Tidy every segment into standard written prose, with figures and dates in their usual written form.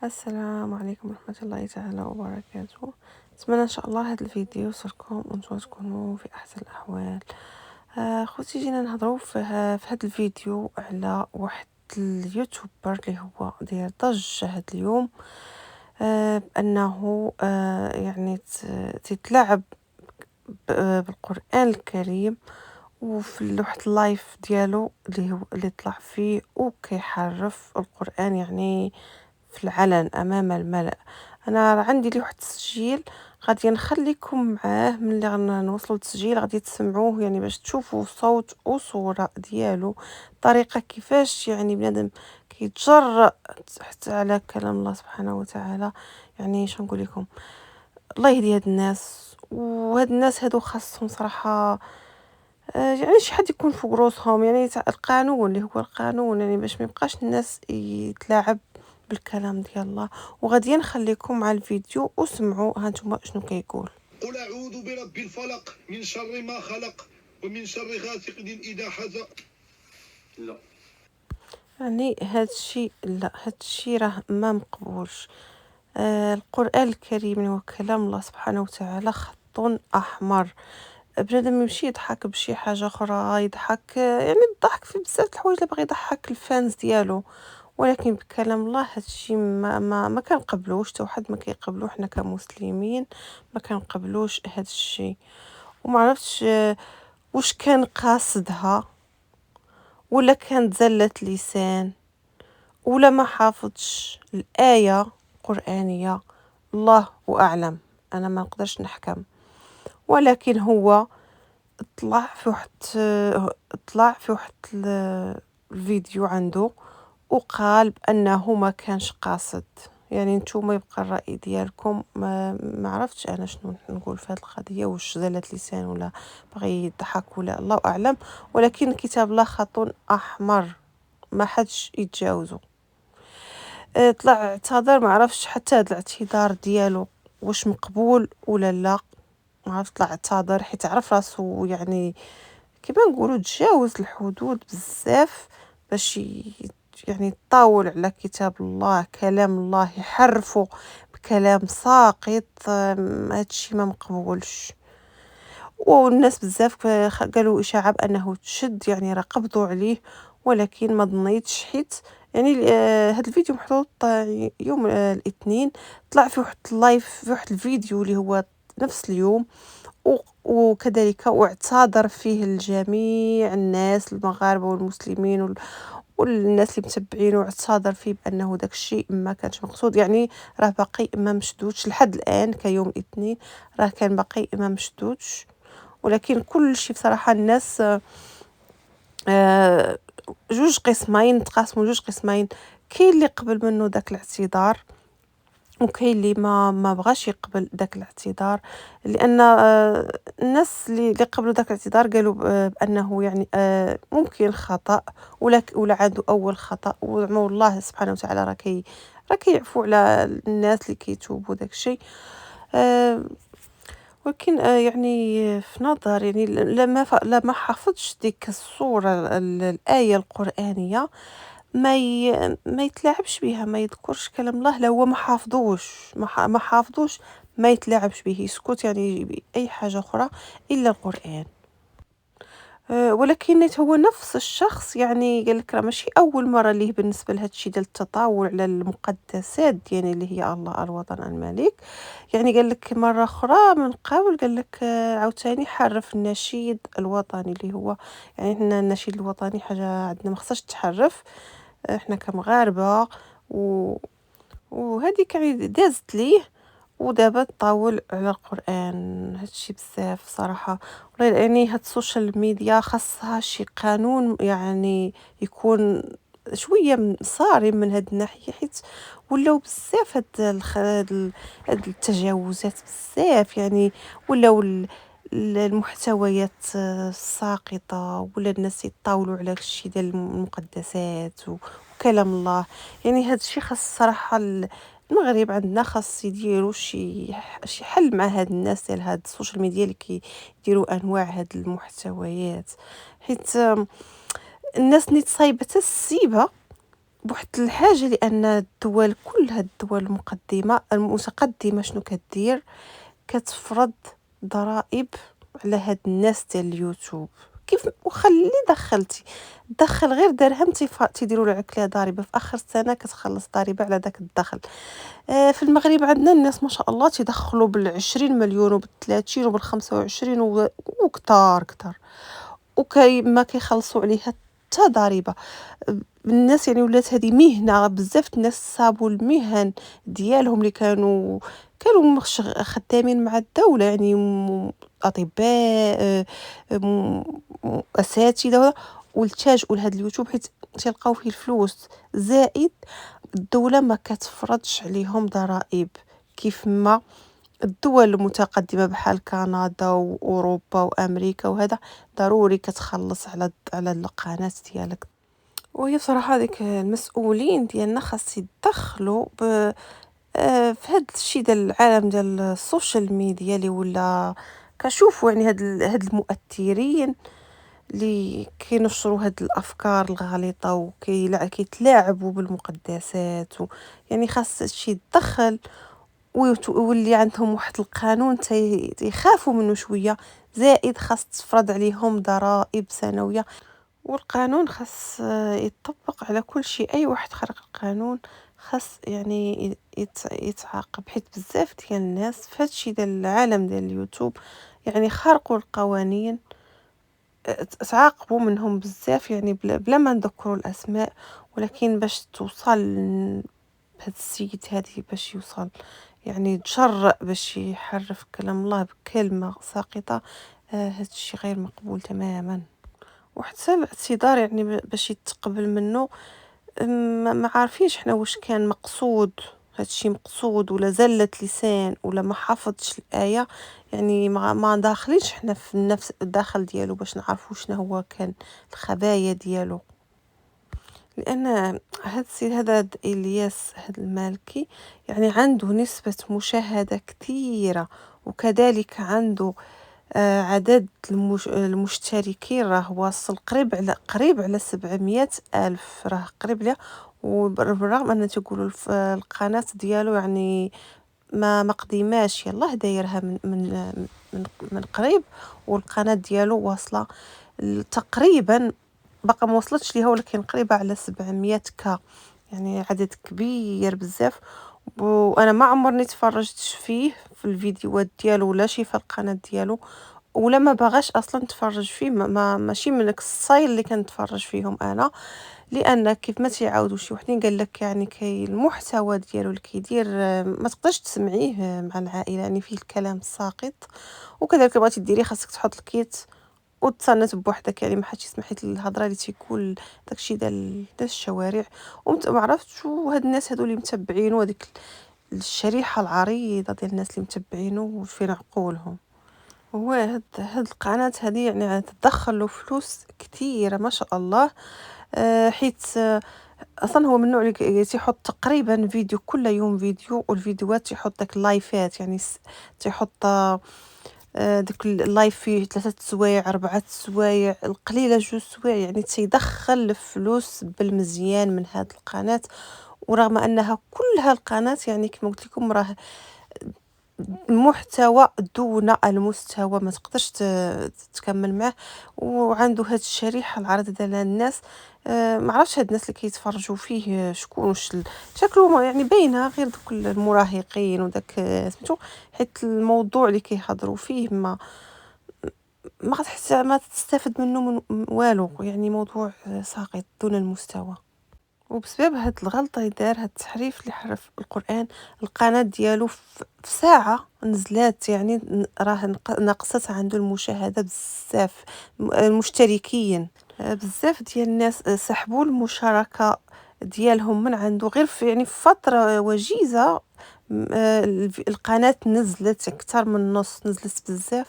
السلام عليكم ورحمة الله تعالى وبركاته. نتمنى ان شاء الله هذا الفيديو يوصلكم وانتم تكونوا في احسن الاحوال. خوتي جينا نهضروا في هذا الفيديو على واحد اليوتيوبر اللي هو داير ضجة هذا اليوم، بانه يعني تتلاعب بالقرآن الكريم، وفي واحد اللايف ديالو اللي طلع فيه وكيحرف القرآن، يعني في العلن امام الملأ. انا راه عندي لي واحد التسجيل، غادي نخليكم معاه ملي غنوصلوا التسجيل غادي تسمعوه، يعني باش تشوفوا صوت وصورة ديالو، طريقة كيفاش يعني بنادم كيتجرأ حتى على كلام الله سبحانه وتعالى. يعني شنو نقول لكم، الله يهدي هاد الناس، وهاد الناس هادو خاصهم صراحة يعني شي حد يكون فوق روسهم، يعني القانون اللي هو القانون، يعني باش ما يبقاش الناس يتلاعب بالكلام ديال الله. وغادي نخليكم مع الفيديو وسمعوا هانتوما شنو كيقول. قل أعوذ برب الفلق من شر ما خلق ومن شر غاسق إذا حزق. لا، يعني هادشي لا، هادشي راه ما مقبولش. القرآن الكريم هو كلام الله سبحانه وتعالى، خط أحمر. بنادم يمشي يضحك بشي حاجة أخرى، يضحك يعني الضحك في بزاف د الحوايج اللي باغي يضحك الفانز ديالو، ولكن بكلام الله هادشي ما كنقبلوش، حتى واحد ما كيقبلو. حنا كمسلمين ما كنقبلوش هاد الشيء. وما عرفتش واش كان قاصدها ولا كانت زلة لسان ولا ما حافظش الآية القرآنية، الله أعلم. أنا ما نقدرش نحكم، ولكن هو طلع في واحد الفيديو عنده وقال بأنه ما كانش قاصد. يعني نتوما يبقى الرأي ديالكم، ما عرفتش انا شنو نقول في هذه القضيه، واش زلة لسان ولا بغى يضحك ولا الله اعلم. ولكن كتاب الله خط احمر، ما حدش يتجاوزه. طلع اعتذر، ما عرفتش حتى هذا الاعتذار ديالو واش مقبول ولا لا. ما عرفت، طلع اعتذر حيت عرف راسو، يعني كما نقولوا تجاوز الحدود بزاف باش يعني يطاول على كتاب الله، كلام الله، يحرفه بكلام ساقط. هادشي ما مقبولش. والناس بزاف قالوا اشاعه بانه تشد، يعني راه قبضوا عليه، ولكن ما ظنيتش، حيت يعني هذا الفيديو محطوط يوم الاثنين. طلع في واحد اللايف، في واحد الفيديو اللي هو نفس اليوم، وكذلك واعتذر فيه الجميع الناس المغاربة والمسلمين والناس اللي متبعين، واعتذر فيه بأنه داك الشيء ما كانش مقصود. يعني راه باقي ما مشدودش لحد الآن كيوم الاثنين، راه كان باقي ما مشدودش. ولكن كل شيء بصراحة الناس آه، جوج قسمين، تقاسموا جوج قسمين. كاين اللي قبل منه داك الاعتذار، وكاين اللي ما بغاش يقبل داك الاعتذار، لان الناس اللي قبلوا داك الاعتذار قالوا بانه يعني ممكن خطأ، ولا عنده اول خطأ، والله سبحانه وتعالى راه كيعفو على الناس اللي كيتوبوا داك الشيء. آه، ولكن يعني في نظر، يعني لما حفظش ديك الصورة الآية القرآنية، ما يتلاعبش بها، ما يذكرش كلام الله. لا هو ما حافظوش، ما يتلاعبش به، يسكت، يعني أي حاجة أخرى إلا القرآن. ولكن هو نفس الشخص، يعني قال لك راه ماشي اول مره ليه بالنسبه لهذا الشيء ديال التطاول على المقدسات، يعني اللي هي الله، الوطن، الملك. يعني قال لك مره اخرى من قبل، قال لك عاوتاني حرف النشيد الوطني اللي هو، يعني حنا النشيد الوطني حاجه عندنا ما خصهاش تحرف، احنا كمغاربه. و وهذيك يعني دازت ليه، ودابا تطاول على القرآن. هادشي بزاف صراحة. والله يعني هاد السوشيال ميديا خاصها شي قانون، يعني يكون شوية صارم من هاد الناحية، حيت ولاو بزاف هاد التجاوزات بزاف، يعني ولاو المحتويات الساقطة، ولا الناس يطاولوا على الشيء ديال المقدسات وكلام الله. يعني هاد الشيء خاص صراحة المغرب عندنا خاص يديروا شي حل مع هاد الناس ديال هاد السوشيال ميديا اللي كيديروا انواع هاد المحتويات. حيت الناس نيت صايبه السيبه بواحد الحاجة، لأن الدول كل هاد الدول المتقدمة شنو كدير؟ كتفرض ضرائب على هاد الناس ديال اليوتيوب. كيف وخلي دخل غير درهم تيديروا لك عليها ضريبه، في اخر السنه كتخلص ضريبه على داك الدخل. في المغرب عندنا الناس ما شاء الله تيدخلوا بال20 مليون وبال30 وبال25 وكتار كتار، ما كيخلصوا عليها حتى ضريبه. الناس يعني ولات هذه مهنه، بزاف الناس صابوا المهن ديالهم اللي كانوا خدامين مع الدوله، يعني اطباء، اساتذه، والتاجئوا لهذا اليوتيوب حيت تلقاو فيه الفلوس. زائد الدوله ما كتفرضش عليهم ضرائب كيف ما الدول المتقدمه بحال كندا واوروبا وامريكا، وهذا ضروري كتخلص على القناه ديالك. وهي بصراحه هذيك المسؤولين ديالنا خاص يتدخلوا في هذا الشيء ديال العالم ديال السوشيال ميديا اللي ولا كنشوفوا، يعني هاد المؤثرين اللي كينشروا هاد الافكار الغالطه كيتلاعبوا بالمقدسات يعني خاص هادشي يتدخل ويولي عندهم واحد القانون تيخافوا منه شويه. زائد خاص تفرض عليهم ضرائب سنويه، والقانون خاص يطبق على كل شيء. اي واحد خرق القانون خاص يعني يتعاقب، حيت بزاف ديال الناس في هادشي ديال العالم ديال اليوتيوب يعني خارقوا القوانين، تعاقبوا منهم بزاف، يعني بلا ما نذكروا الاسماء. ولكن باش توصل هاد السيد هادي، باش يوصل يعني تجرأ باش يحرف كلام الله بكلمه ساقطه، هادشي غير مقبول تماما. وحتى الاعتذار يعني باش يتقبل منه، ما عارفينش حنا واش كان مقصود، هادشي مقصود ولا زلة لسان ولا ما حافظش الآية. يعني ما داخلينش حنا في النفس الداخل ديالو باش نعرفوا شنو هو كان الخبايا ديالو. لان هاد السيد هذا الياس هاد المالكي يعني عنده نسبة مشاهدة كثيرة، وكذلك عنده عدد المشتركين راه واصل قريب على 700 ألف، راه قريب ليه. وبالرغم أن تقولوا القناة ديالو يعني ما قديماش، يلاه دايرها من قريب، والقناة ديالو واصلة تقريبا، باقا ما وصلتش ليها ولكن قريبة على 700 يعني عدد كبير بزاف. وانا ما عمرني تفرجت فيه في الفيديوهات ديالو ولا شي في القناه ديالو، ولا ما باغاش اصلا نتفرج فيه، ماشي من داك الصايل اللي كنتفرج فيهم انا. لان كيف ما تيعاودوا شي وحدين قال لك يعني كاي المحتوى ديالو اللي كيدير ما تقدرش تسمعيه مع العائله، يعني فيه الكلام الساقط. وكذلك بغيتي ديريه خاصك تحط الكيت وتصنت بوحدك، يعني ما حدش يسمح لك الهضره اللي تيقول داكشي ديال الشوارع. وما عرفتش هاد الناس هادو اللي متبعين وهذيك الشريحه العريضه ديال الناس اللي متبعينه فين عقولهم. هو هاد القناه هذه يعني تدخل له فلوس كثيره ما شاء الله. حيت اصلا هو من النوع اللي تيحط تقريبا فيديو كل يوم فيديو، والفيديوهات تيحط داك اللايفات، يعني تيحط داك اللايف فيه 3 سوايع 4 سوايع القليله 2 سوايع، يعني تيدخل الفلوس بالمزيان من هاد القناه. ورغم انها كلها القناه يعني كما قلت لكم راه المحتوى دون المستوى، ما تقدرش تكمل معه. وعنده هاد الشريحه العريضه ديال الناس. ما عرفتش هاد الناس اللي كيتفرجوا فيه شكون شكلهم، يعني باينه غير دوك المراهقين وداك سميتو، حيت الموضوع اللي كيهضروا فيه ما غتحس ما تستفد منه من والو، يعني موضوع ساقط دون المستوى. وبسبب هاد الغلطة اللي دار، هاد التحريف اللي حرف القرآن، القناة ديالو في ساعة نزلات، يعني راه نقصت عنده المشاهدة بزاف، المشتركين بزاف ديال الناس سحبوا المشاركة ديالهم من عنده غير في يعني في فترة وجيزة. القناة نزلت أكثر من نص، نزلت بزاف.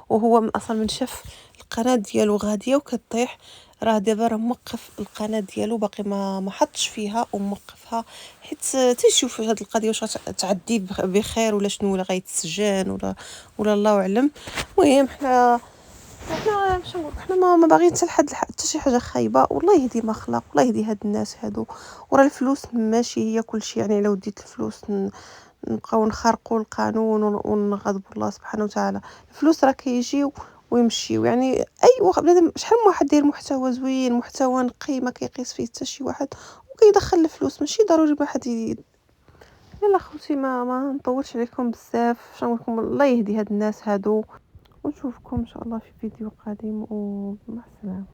وهو أصلا من شاف القناة ديالو غادية وكطيح، راه دابا راه موقف القناه ديالو، باقي ما حطش فيها وموقفها، حيت تيشوف هاد القضيه واش غتعدي بخير ولا شنو، ولا غيتسجن ولا الله اعلم. المهم حنا حنا باش نقول حنا ما باغيين حتى لحد حتى شي حاجه خايبه، والله يهدي ما خلق، والله يهدي هاد الناس هادو. وراه الفلوس ماشي هي كلشي، يعني الا وديت الفلوس نبقاو نخرقوا القانون ونغضبوا الله سبحانه وتعالى. الفلوس راه كيجيو ويمشيو، يعني اي واحد بنادم شحال من واحد داير محتوى زوين، محتوى نقي ما كيقيس فيه حتى شي واحد وكيدخل الفلوس، ماشي ضروري واحد يلا خوتي ما نطولش عليكم بزاف. شنو نقول لكم، الله يهدي هاد الناس هادو، ونشوفكم ان شاء الله في فيديو قادم، ومع السلامه.